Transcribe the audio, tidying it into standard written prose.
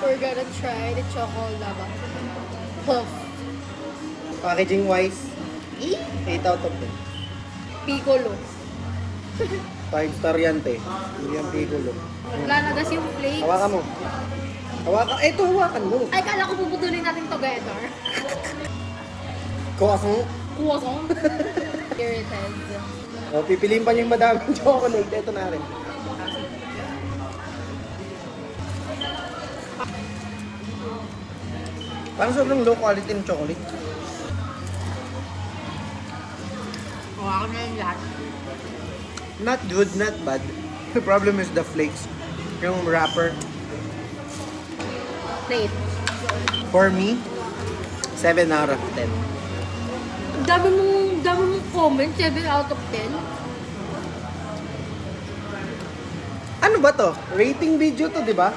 we're gonna try the chocolate lava puff. Packaging wise, 8 out of 10. Piccolo. 5 star yan, te. Hindi yan piccolo. Wala na gas yung flakes. Hawakan mo. Hawakan. Ito, hawakan mo. Ay, kala ko puputulin natin together. Croissant. Croissant. Irrited. O, pipiliin pa niyo yung madaming chocolate. Ito na rin. Parang sobrang low quality ng chocolate. Ako na yung lahat. Not good, not bad. The problem is the flakes. Yung wrapper. Plate. For me, 7 out of 10. Dami mong comment, 7 out of 10. Ano ba to? Rating video to, di ba?